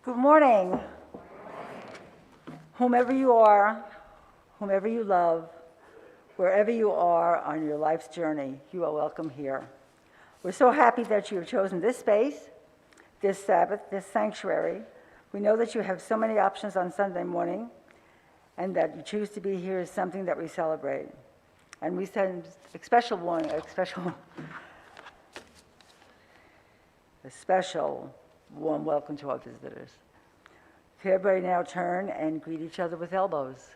Good morning. Whomever you are, whomever you love, wherever you are on your life's journey, you are welcome here. We're so happy that you have chosen this space, this Sabbath, this sanctuary. We know that you have so many options on Sunday morning, and that you choose to be here is something that we celebrate. And we send a special warm welcome to our visitors. Can everybody now turn and greet each other with elbows?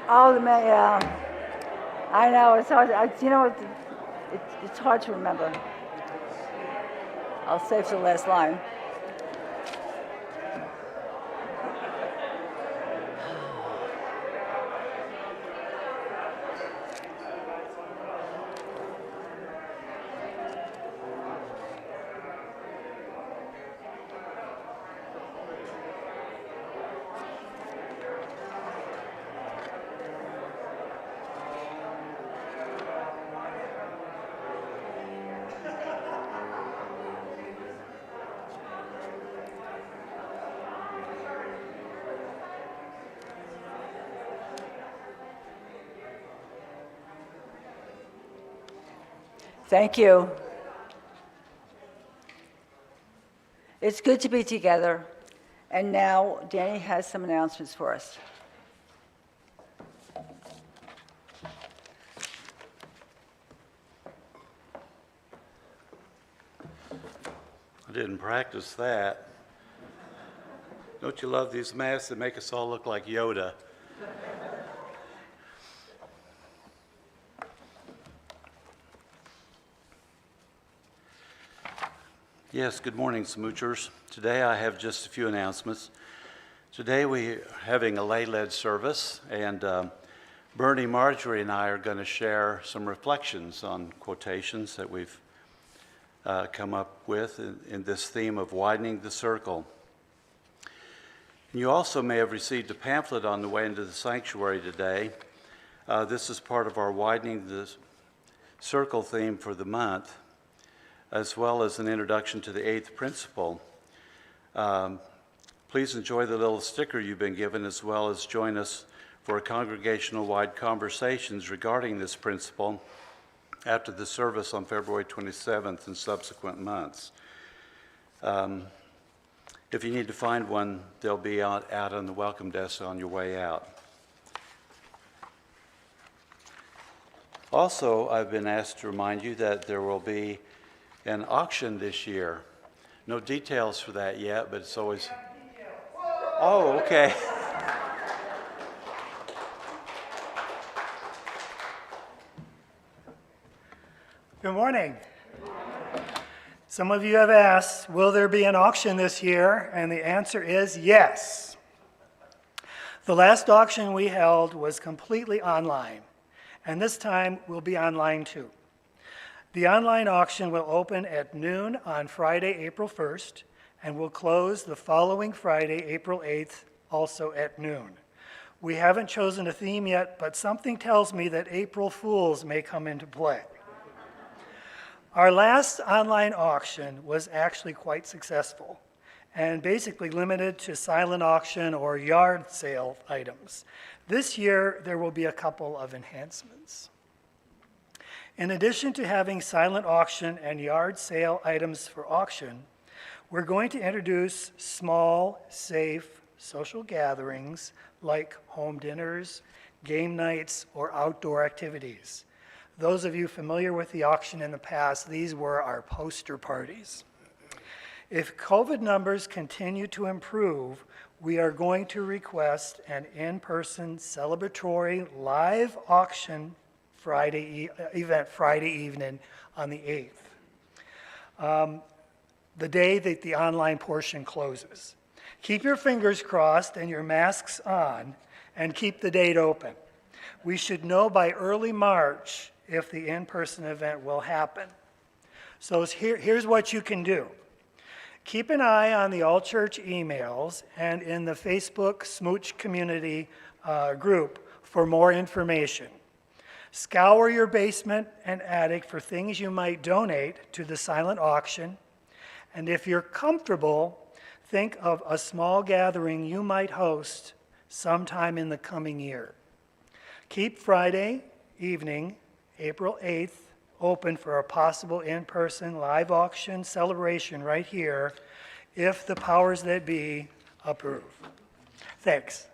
Oh, yeah. I know, it's hard. It's hard to remember. I'll save the last line. Thank you. It's good to be together. And now Danny has some announcements for us. I didn't practice that. Don't you love these masks that make us all look like Yoda? Yes, good morning, SMUUChers. Today I have just a few announcements. Today we're having a lay-led service, and Bernie, Marjorie, and I are going to share some reflections on quotations that we've come up with in this theme of widening the circle. And you also may have received a pamphlet on the way into the sanctuary today. This is part of our widening the circle theme for the month, as well as an introduction to the eighth principle. Please enjoy the little sticker you've been given, as well as join us for congregational-wide conversations regarding this principle after the service on February 27th and subsequent months. If you need to find one, they'll be out on the welcome desk on your way out. Also, I've been asked to remind you that there will be an auction this year. No details for that yet, but it's always... Oh, okay. Good morning. Some of you have asked, will there be an auction this year? And the answer is yes. The last auction we held was completely online, and this time will be online too. The online auction will open at noon on Friday, April 1st, and will close the following Friday, April 8th, also at noon. We haven't chosen a theme yet, but something tells me that April Fools may come into play. Our last online auction was actually quite successful and basically limited to silent auction or yard sale items. This year, there will be a couple of enhancements. In addition to having silent auction and yard sale items for auction, we're going to introduce small, safe social gatherings like home dinners, game nights, or outdoor activities. Those of you familiar with the auction in the past, these were our poster parties. If COVID numbers continue to improve, we are going to request an in-person celebratory live auction event Friday evening on the 8th, the day that the online portion closes. Keep your fingers crossed and your masks on, and keep the date open. We should know by early March if the in-person event will happen. So here's what you can do. Keep an eye on the all-church emails and in the Facebook SMUUCh community group for more information. Scour your basement and attic for things you might donate to the silent auction. And if you're comfortable, think of a small gathering you might host sometime in the coming year. Keep Friday evening, April 8th, open for a possible in-person live auction celebration right here if the powers that be approve. Thanks.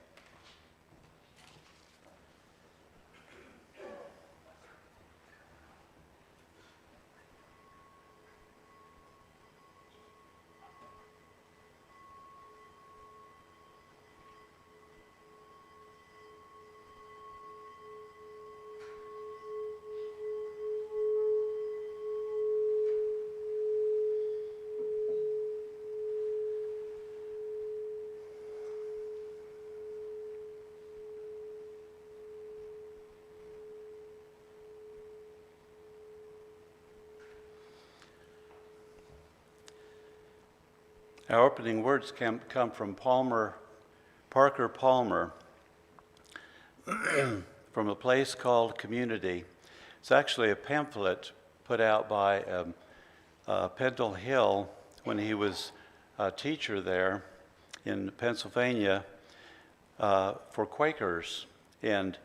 Our opening words come from Parker Palmer, from a place called Community. It's actually a pamphlet put out by Pendle Hill when he was a teacher there in Pennsylvania for Quakers. And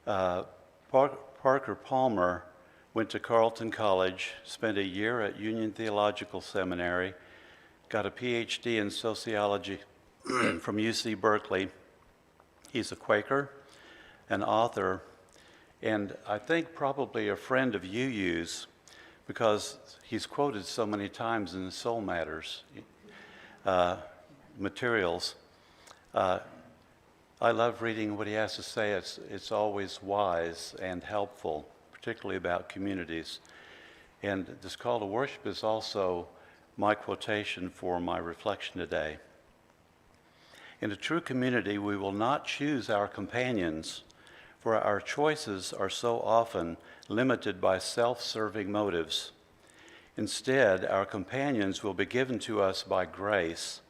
Parker Palmer went to Carleton College, spent a year at Union Theological Seminary, got a PhD in sociology from UC Berkeley. He's a Quaker, an author, and I think probably a friend of UU's because he's quoted so many times in the Soul Matters materials. I love reading what he has to say. It's always wise and helpful, particularly about communities. And this call to worship is also my quotation for my reflection today. In a true community, we will not choose our companions, for our choices are so often limited by self-serving motives. Instead, our companions will be given to us by grace.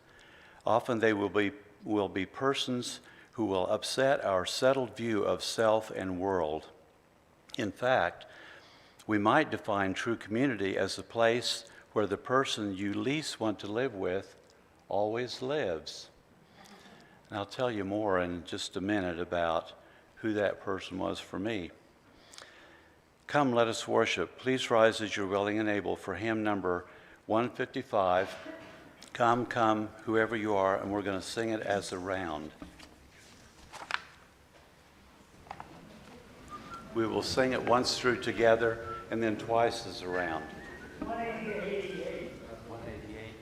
Often they will be persons who will upset our settled view of self and world. In fact, we might define true community as a place where the person you least want to live with always lives. And I'll tell you more in just a minute about who that person was for me. Come, let us worship. Please rise as you're willing and able for hymn number 155. Come, come, whoever you are, and we're going to sing it as a round. We will sing it once through together and then twice as a round. 188. 188.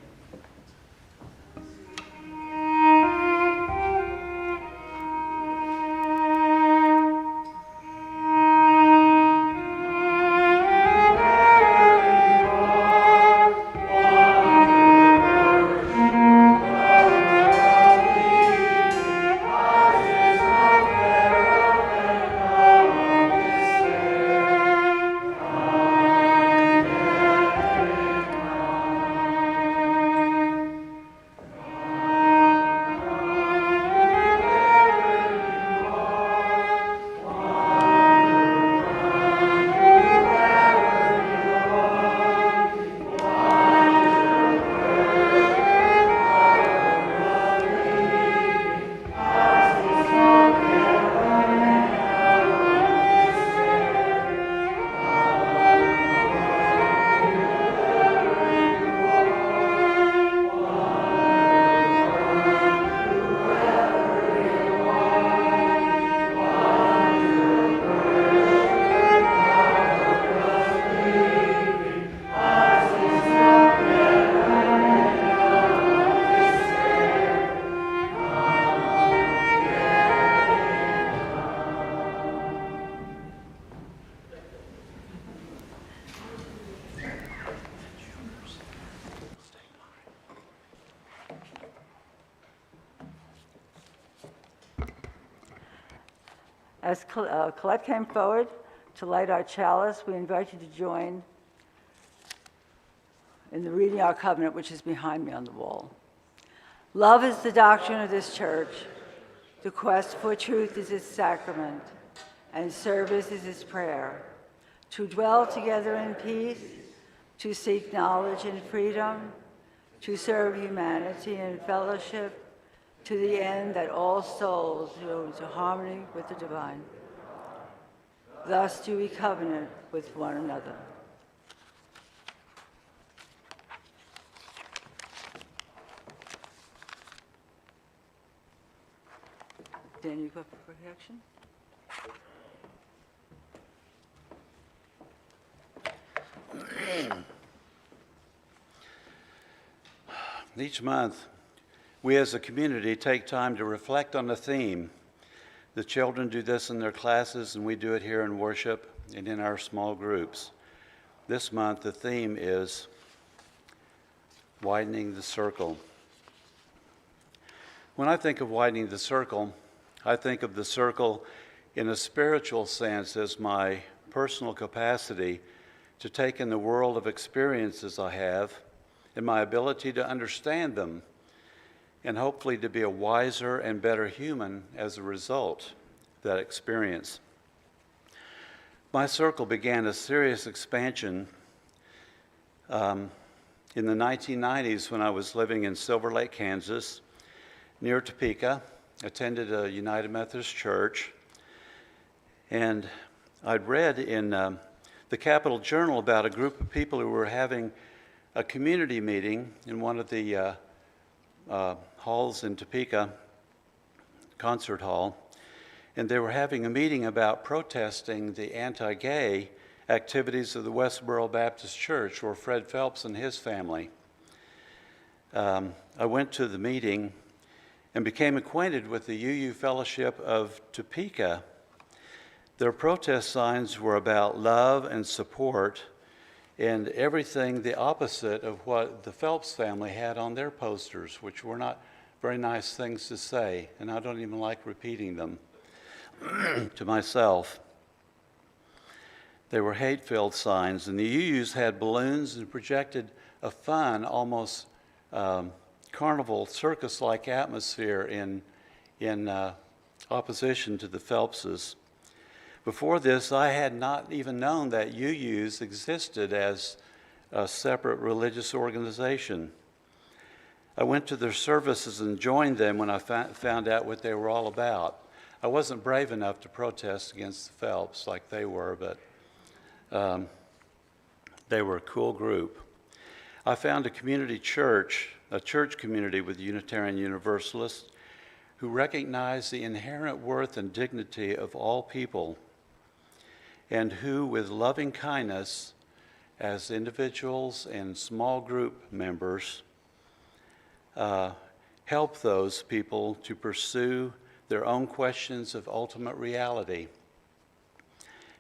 As Colette came forward to light our chalice, we invite you to join in the reading our covenant, which is behind me on the wall. Love is the doctrine of this church. The quest for truth is its sacrament, and service is its prayer. To dwell together in peace, to seek knowledge and freedom, to serve humanity and fellowship, to the end that all souls go into harmony with the divine. Thus do we covenant with one another. Dan, you go for protection? Each month, we as a community take time to reflect on a theme. The children do this in their classes, and we do it here in worship and in our small groups. This month, the theme is Widening the Circle. When I think of widening the circle, I think of the circle in a spiritual sense as my personal capacity to take in the world of experiences I have and my ability to understand them, and hopefully to be a wiser and better human as a result of that experience. My circle began a serious expansion in the 1990s when I was living in Silver Lake, Kansas, near Topeka, attended a United Methodist Church, and I'd read in the Capital Journal about a group of people who were having a community meeting in one of the halls in Topeka, concert hall, and they were having a meeting about protesting the anti-gay activities of the Westboro Baptist Church, or Fred Phelps and his family. I went to the meeting and became acquainted with the UU Fellowship of Topeka. Their protest signs were about love and support and everything the opposite of what the Phelps family had on their posters, which were not very nice things to say, and I don't even like repeating them to myself. They were hate-filled signs, and the UUs had balloons and projected a fun, almost carnival, circus-like atmosphere in opposition to the Phelpses. Before this, I had not even known that UUs existed as a separate religious organization. I went to their services and joined them when I found out what they were all about. I wasn't brave enough to protest against the Phelps like they were, but they were a cool group. I found a community church, a church community with Unitarian Universalists who recognize the inherent worth and dignity of all people, and who, with loving kindness, as individuals and small group members, help those people to pursue their own questions of ultimate reality.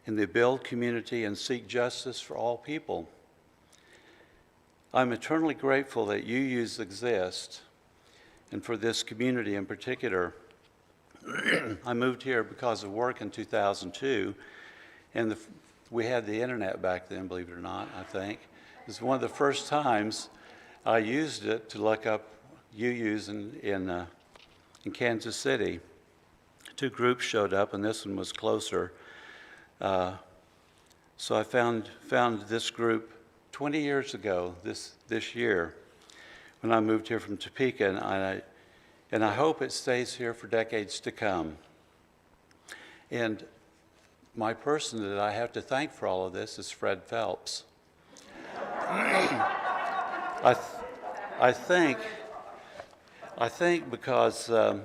And they build community and seek justice for all people. I'm eternally grateful that UUs exist, and for this community in particular. I moved here because of work in 2002, and we had the internet back then, believe it or not, I think. It was one of the first times I used it to look up UUs in Kansas City. Two groups showed up, and this one was closer. So I found this group 20 years ago, this year, when I moved here from Topeka, and I hope it stays here for decades to come. And my person that I have to thank for all of this is Fred Phelps. I think because well,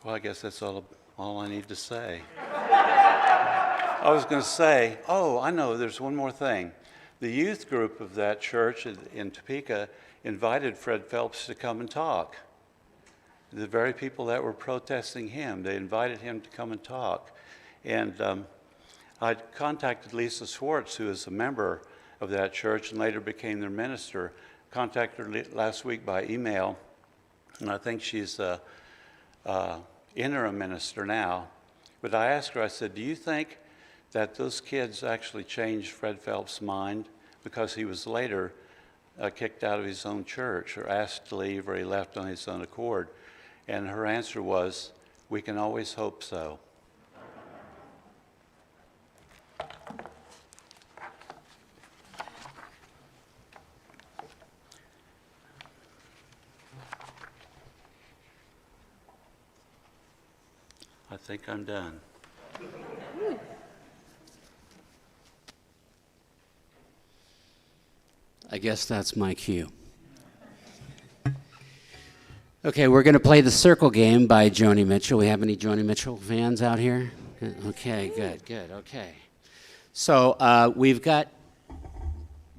I guess that's all I need to say. I was going to say, oh, I know, there's one more thing. The youth group of that church in Topeka invited Fred Phelps to come and talk. The very people that were protesting him, they invited him to come and talk. And I contacted Lisa Swartz, who is a member of that church and later became their minister. Contacted her last week by email, and I think she's interim minister now. But I asked her, I said, do you think that those kids actually changed Fred Phelps' mind because he was later kicked out of his own church or asked to leave, or he left on his own accord. And her answer was, "We can always hope so." I think I'm done. I guess that's my cue. Okay, we're going to play the circle game by Joni Mitchell. We have any Joni Mitchell fans out here? Okay, good, okay. So we've got,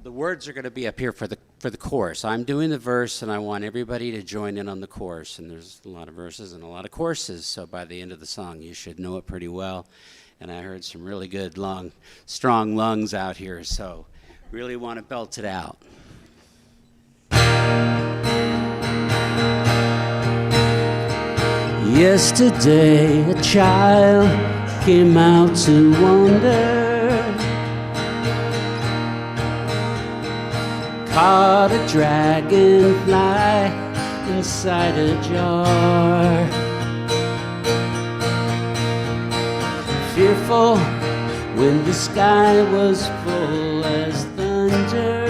the words are going to be up here for the chorus. I'm doing the verse, and I want everybody to join in on the chorus. And there's a lot of verses and a lot of choruses, so by the end of the song, you should know it pretty well. And I heard some really good, long, strong lungs out here, so really want to belt it out. Yesterday, a child came out to wander, caught a dragonfly inside a jar. Fearful when the sky was full as thunder,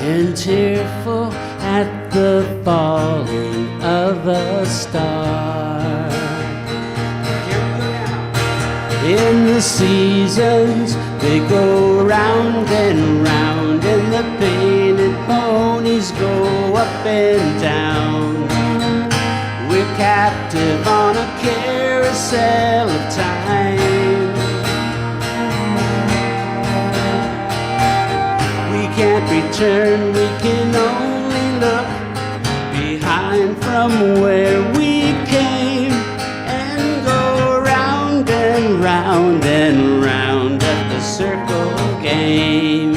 and tearful at the falling of a star. In the seasons they go round and round, and the painted ponies go up and down. We're captive on a carousel of time. We can't return, we can only look behind from where we came, and go round and round and round at the circle game.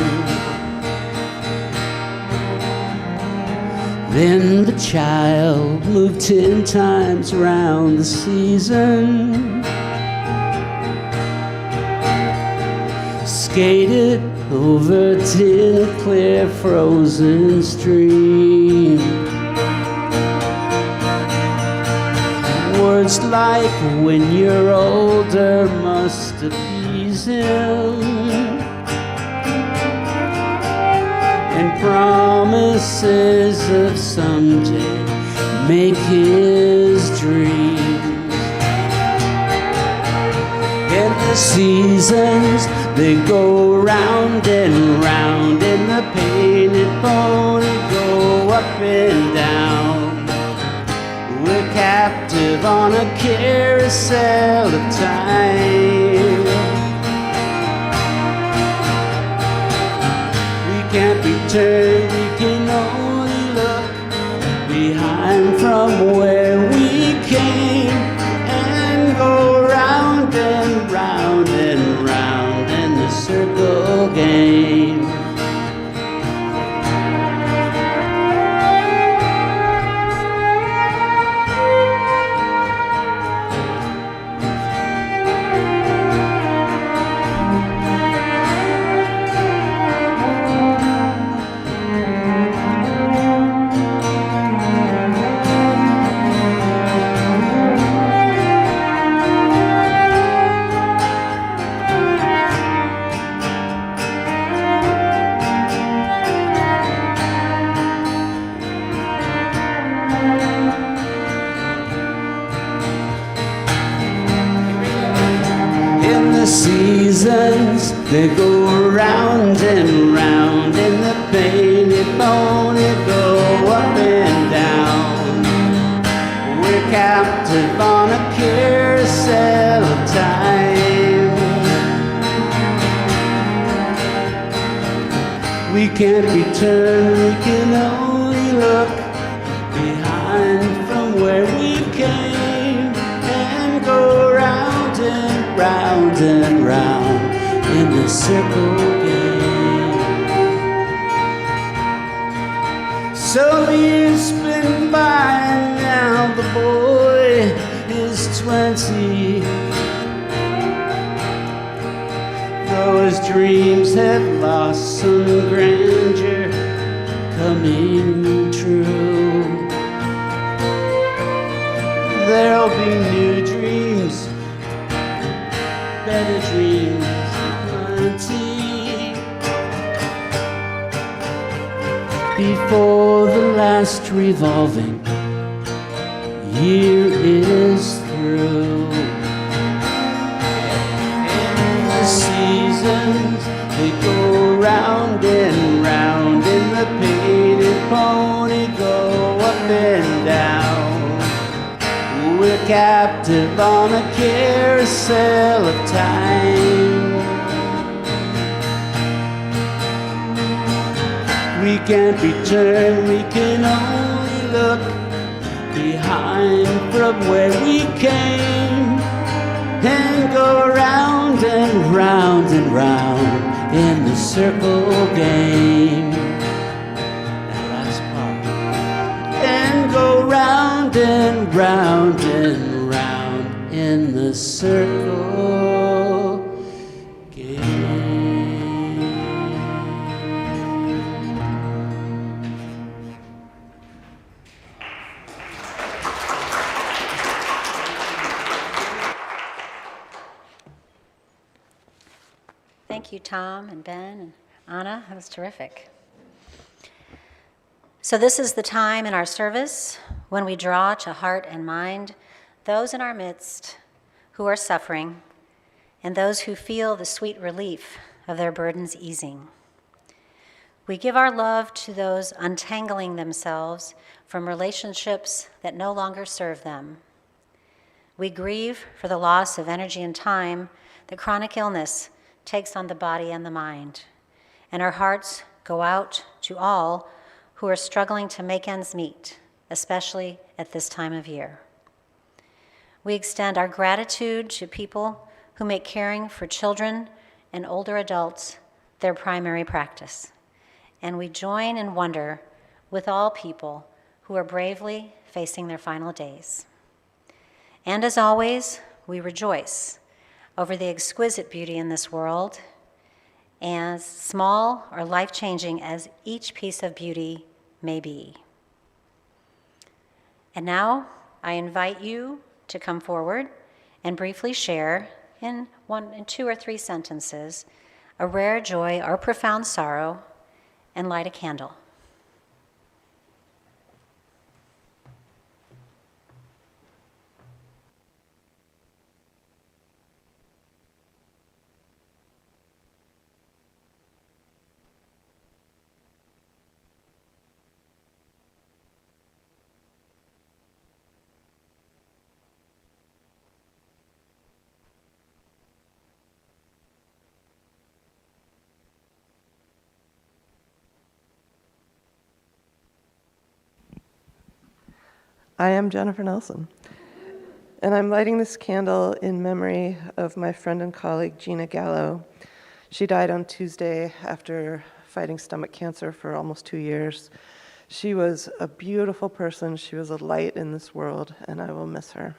Then the child moved 10 times round the season, skated over 10 clear frozen streams. Words like "when you're older" must appease him, and promises of someday make his dreams. And the seasons, they go round and round, and the painted pony go up and down. We're captive on a carousel of time. We can't return, we can only look behind from where we came, and go round and round and round in the circle game. Seasons, they go round and round, and the painted pony go up and down. We're captive on a carousel of time. We can't return, we can only look behind from where we came, and go round and round and round in the circle game. So years spin by, and now the boy is 20, dreams have lost some grandeur coming true. There'll be new dreams, better dreams, plenty. Before the last revolving year is through. And the seasons, they go round and round, and the painted pony go up and down. We're captive on a carousel of time. We can't return, we can only look behind from where we came, and go round and round and round in the circle game. That last part. And go round and round and round in the circle game. Thank you, Tom and Ben and Anna. That was terrific. So this is the time in our service when we draw to heart and mind those in our midst who are suffering and those who feel the sweet relief of their burdens easing. We give our love to those untangling themselves from relationships that no longer serve them. We grieve for the loss of energy and time that chronic illness takes on the body and the mind, and our hearts go out to all who are struggling to make ends meet, especially at this time of year. We extend our gratitude to people who make caring for children and older adults their primary practice, and we join in wonder with all people who are bravely facing their final days. And as always, we rejoice over the exquisite beauty in this world, as small or life-changing as each piece of beauty may be. And now I invite you to come forward and briefly share in 2 or 3 sentences a rare joy or profound sorrow, and light a candle. I am Jennifer Nelson, and I'm lighting this candle in memory of my friend and colleague, Gina Gallo. She died on Tuesday after fighting stomach cancer for almost 2 years. She was a beautiful person. She was a light in this world, and I will miss her.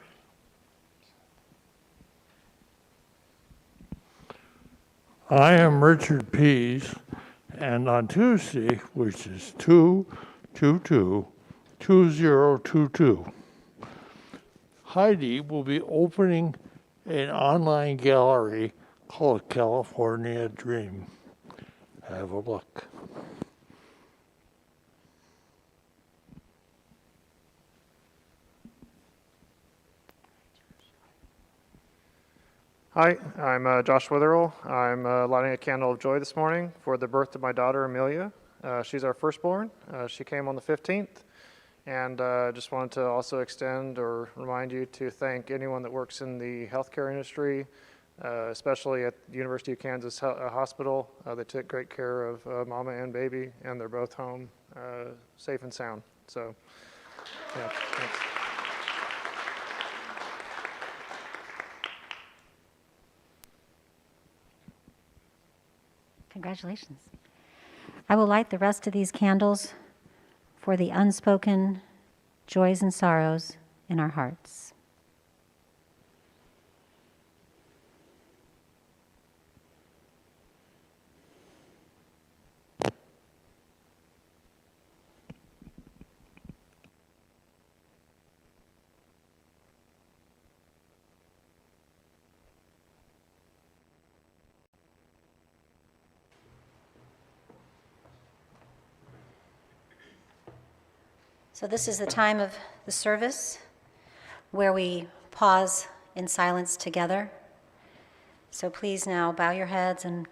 I am Richard Pease, and on Tuesday, which is 2/22/2022, Heidi will be opening an online gallery called California Dream. Have a look. Hi, I'm Josh Witherell. I'm lighting a candle of joy this morning for the birth of my daughter, Amelia. She's our firstborn. She came on the 15th. And just wanted to also extend or remind you to thank anyone that works in the healthcare industry, especially at the University of Kansas Hospital. They took great care of mama and baby, and they're both home safe and sound. So, yeah, thanks. Congratulations. I will light the rest of these candles for the unspoken joys and sorrows in our hearts. So this is the time of the service where we pause in silence together. So please now bow your heads and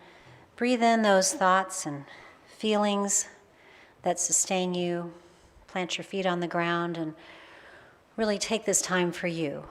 breathe in those thoughts and feelings that sustain you. Plant your feet on the ground and really take this time for you.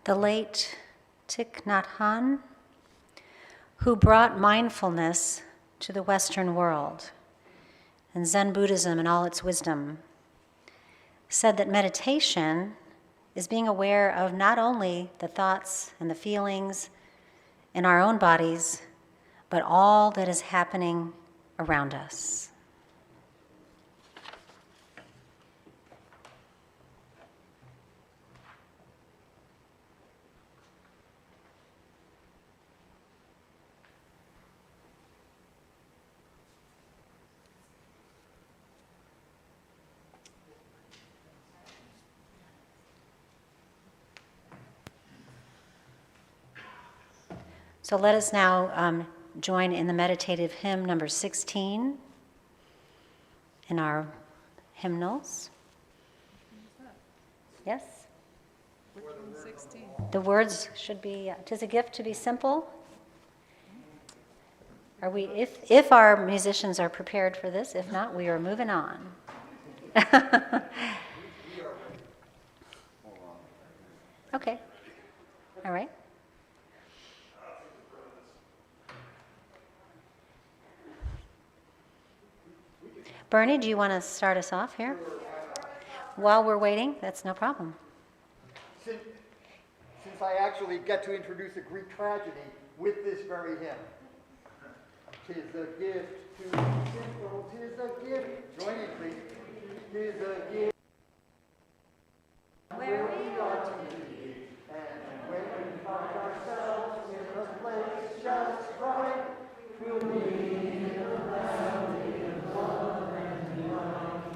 The late Thich Nhat Hanh, who brought mindfulness to the Western world and Zen Buddhism and all its wisdom, said that meditation is being aware of not only the thoughts and the feelings in our own bodies, but all that is happening around us. So let us now join in the meditative hymn number 16 in our hymnals. Yes? 16. The words should be, "'Tis a gift to be simple." Are we, if our musicians are prepared for this, if not, we are moving on. Okay. All right. Bernie, do you want to start us off here? While we're waiting, that's no problem. Since I actually get to introduce a Greek tragedy with this very hymn. 'Tis a gift to be simple, 'tis a gift. Join in, please. 'Tis a gift. Where we ought to be, and when we find ourselves in a place just right, we'll be in a valley of love and light.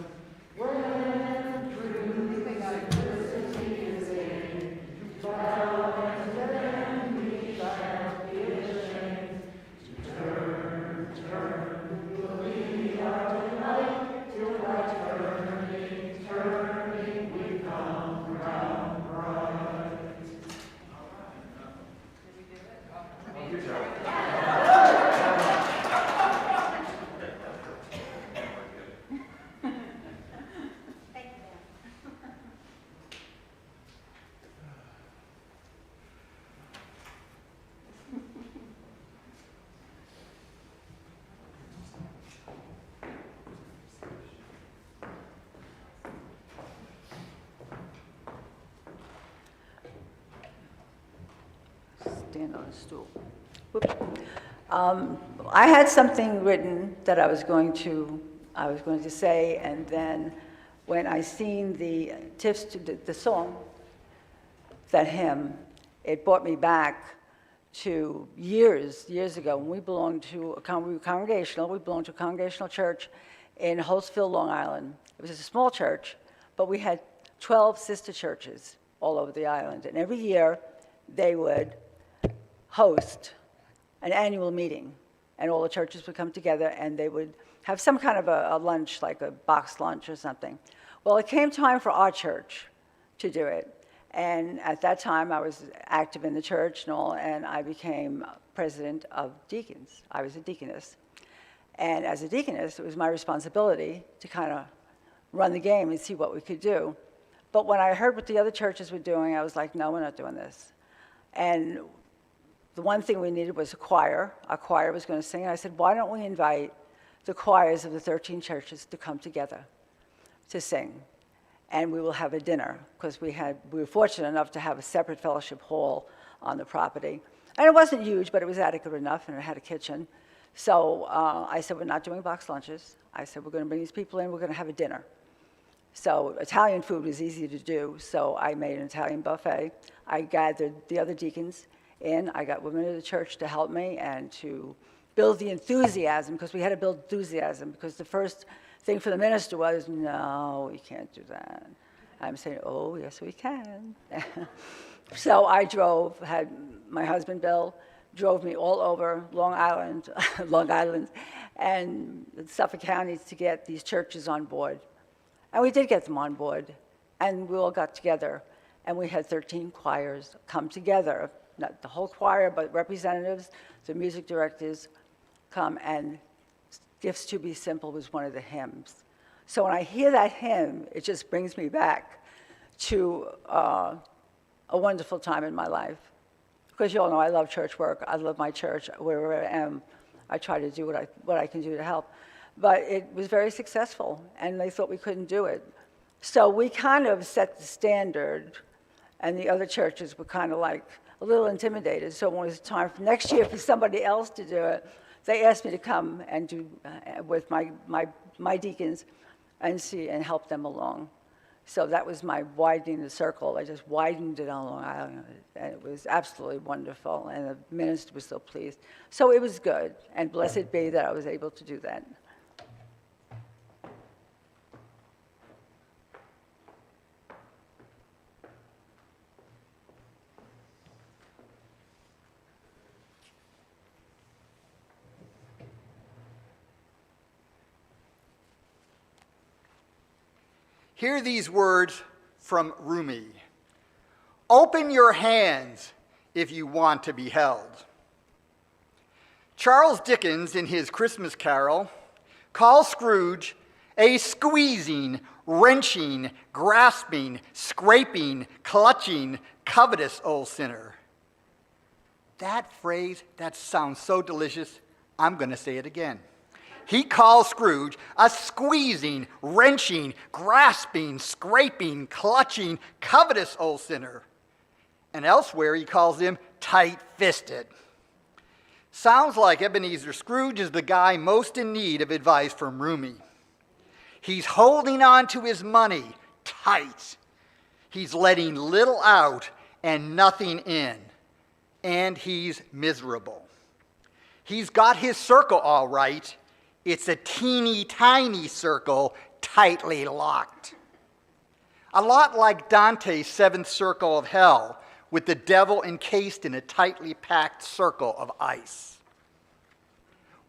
When true simplicity is aid, to bow and then we shall be ashamed. To turn, we'll be our delight, till by turning, we come round bright. Stand on a stool. Whoops. I had something written that I was going to say, and then when I seen the tips to the song, that hymn, it brought me back to years ago when we belonged to we were congregational. We belonged to a congregational church in Holtzville, Long Island. It was a small church, but we had 12 sister churches all over the island. And every year they would host an annual meeting, and all the churches would come together and they would have some kind of a lunch, like a boxed lunch or something. Well, it came time for our church to do it. And at that time, I was active in the church and all, and I became president of deacons. I was a deaconess. And as a deaconess, it was my responsibility to kind of run the game and see what we could do. But when I heard what the other churches were doing, I was like, no, we're not doing this. And the one thing we needed was a choir. Our choir was going to sing. And I said, why don't we invite the choirs of the 13 churches to come together to sing? And we will have a dinner, because we were fortunate enough to have a separate fellowship hall on the property. And it wasn't huge, but it was adequate enough, and it had a kitchen. So I said, we're not doing box lunches. I said, we're going to bring these people in, we're going to have a dinner. So Italian food was easy to do, so I made an Italian buffet. I gathered the other deacons in. I got women of the church to help me and to build the enthusiasm, because we had to build enthusiasm, because the first thing for the minister was, no, we can't do that. I'm saying, oh, yes, we can. So I had my husband, Bill, drove me all over Long Island, and Suffolk County to get these churches on board. And we did get them on board, and we all got together, and we had 13 choirs come together, not the whole choir, but representatives, the music directors come, and Gifts to Be Simple was one of the hymns. So when I hear that hymn, it just brings me back to a wonderful time in my life. Because you all know I love church work. I love my church. Wherever I am, I try to do what I can do to help. But it was very successful, and they thought we couldn't do it. So we kind of set the standard, and the other churches were kind of like a little intimidated. So when it was time for next year for somebody else to do it, they asked me to come and do with my deacons and help them along. So that was my widening the circle. I just widened it on Long Island, and it was absolutely wonderful, and the minister was so pleased. So it was good, and blessed be that I was able to do that. Hear these words from Rumi. Open your hands if you want to be held. Charles Dickens, in his Christmas Carol, calls Scrooge a squeezing, wrenching, grasping, scraping, clutching, covetous old sinner. That phrase, that sounds so delicious, I'm going to say it again. He calls Scrooge a squeezing, wrenching, grasping, scraping, clutching, covetous old sinner. And elsewhere he calls him tight-fisted. Sounds like Ebenezer Scrooge is the guy most in need of advice from Rumi. He's holding on to his money tight. He's letting little out and nothing in. And he's miserable. He's got his circle all right. It's a teeny tiny circle, tightly locked. A lot like Dante's seventh circle of hell, with the devil encased in a tightly packed circle of ice.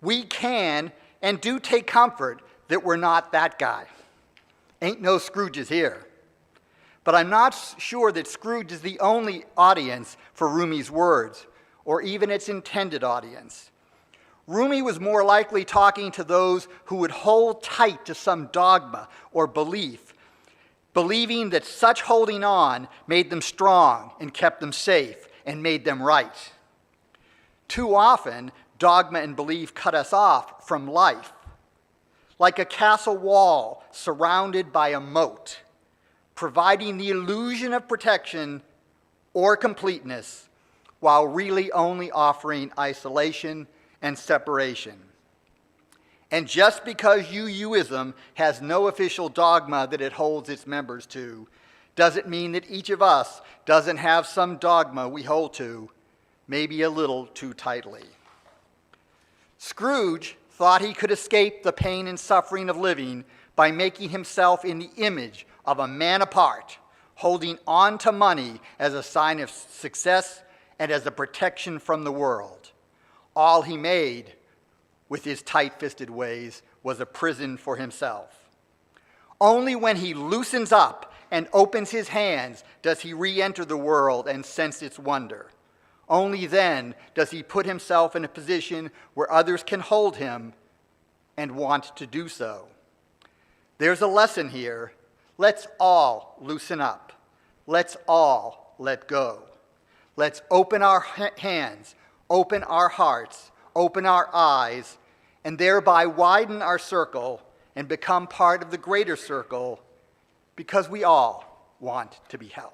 We can and do take comfort that we're not that guy. Ain't no Scrooges here. But I'm not sure that Scrooge is the only audience for Rumi's words, or even its intended audience. Rumi was more likely talking to those who would hold tight to some dogma or belief, believing that such holding on made them strong and kept them safe and made them right. Too often, dogma and belief cut us off from life, like a castle wall surrounded by a moat, providing the illusion of protection or completeness, while really only offering isolation and separation. And just because UUism has no official dogma that it holds its members to, doesn't mean that each of us doesn't have some dogma we hold to, maybe a little too tightly. Scrooge thought he could escape the pain and suffering of living by making himself in the image of a man apart, holding on to money as a sign of success and as a protection from the world. All he made with his tight-fisted ways was a prison for himself. Only when he loosens up and opens his hands does he re-enter the world and sense its wonder. Only then does he put himself in a position where others can hold him and want to do so. There's a lesson here. Let's all loosen up. Let's all let go. Let's open our hands, open our hearts, open our eyes, and thereby widen our circle and become part of the greater circle, because we all want to be held.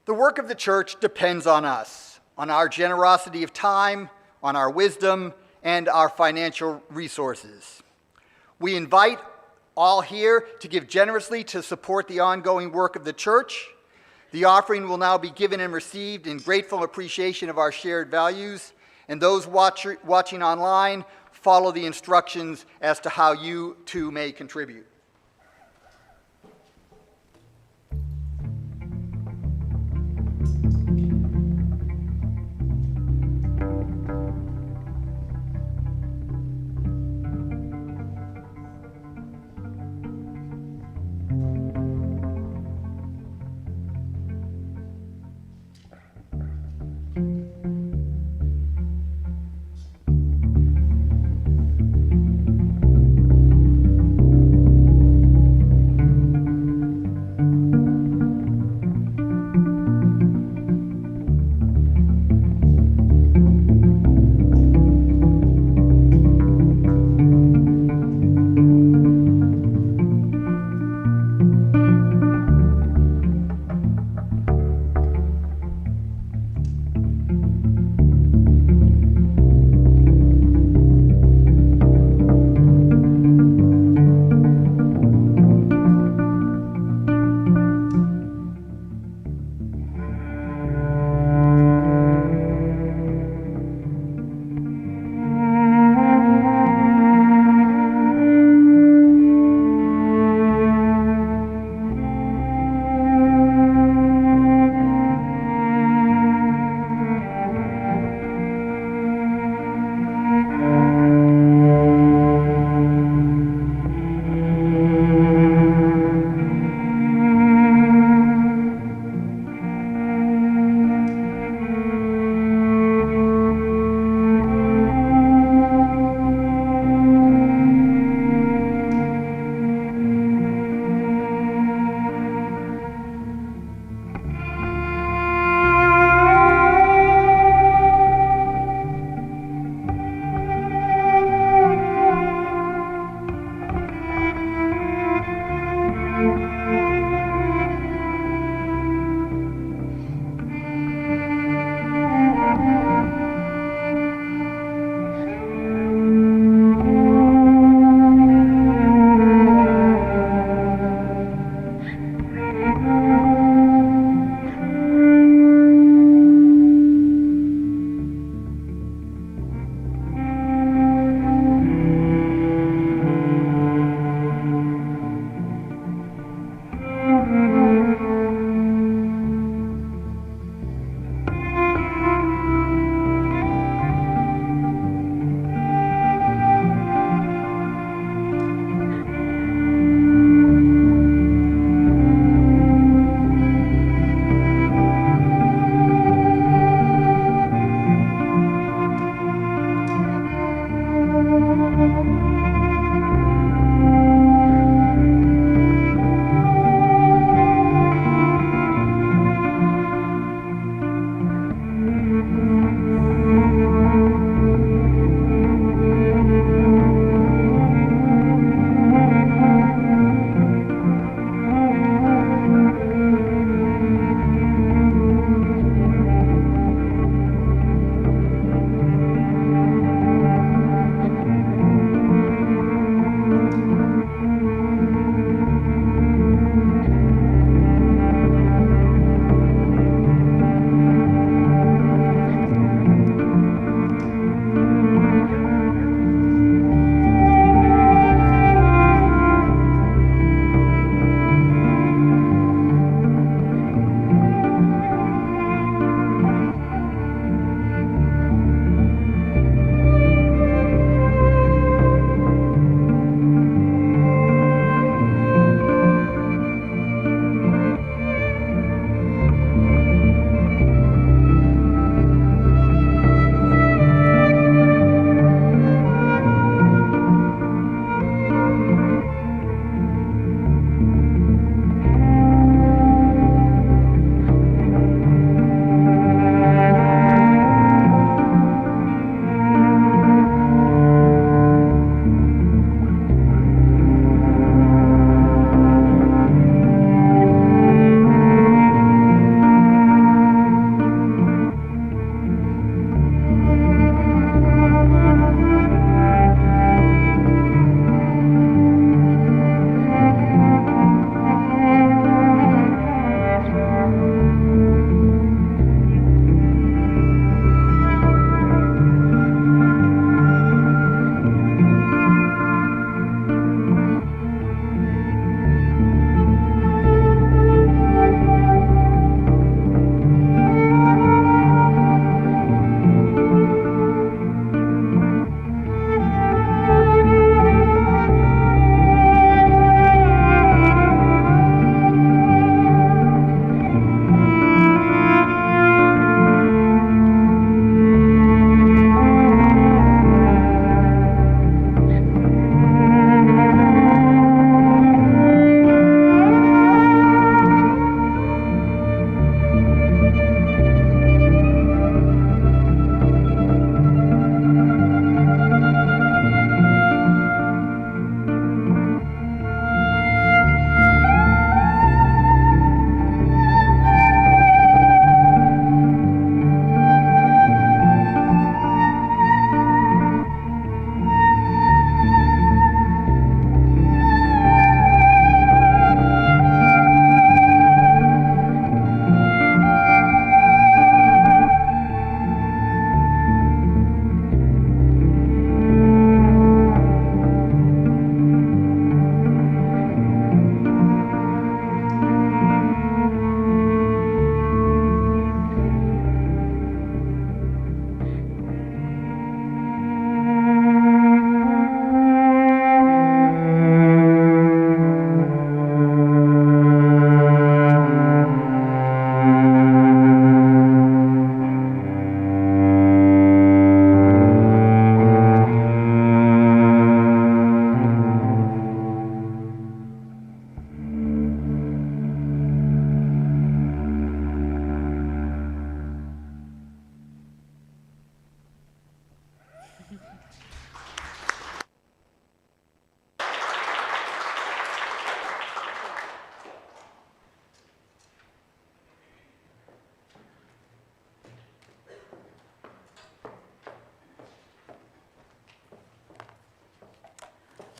The work of the church depends on us, on our generosity of time, on our wisdom, and our financial resources. We invite all here to give generously to support the ongoing work of the church. The offering will now be given and received in grateful appreciation of our shared values, and those watching online, follow the instructions as to how you too may contribute.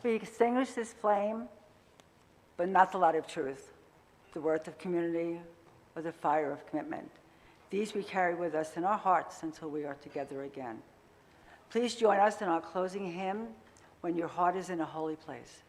We extinguish this flame, but not the light of truth, the worth of community, or the fire of commitment. These we carry with us in our hearts until we are together again. Please join us in our closing hymn, When Your Heart is in a Holy Place.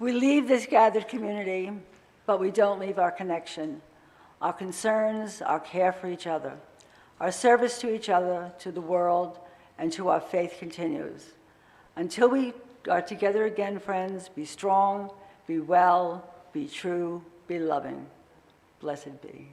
We leave this gathered community, but we don't leave our connection, our concerns, our care for each other. Our service to each other, to the world, and to our faith continues. Until we are together again, friends, be strong, be well, be true, be loving. Blessed be.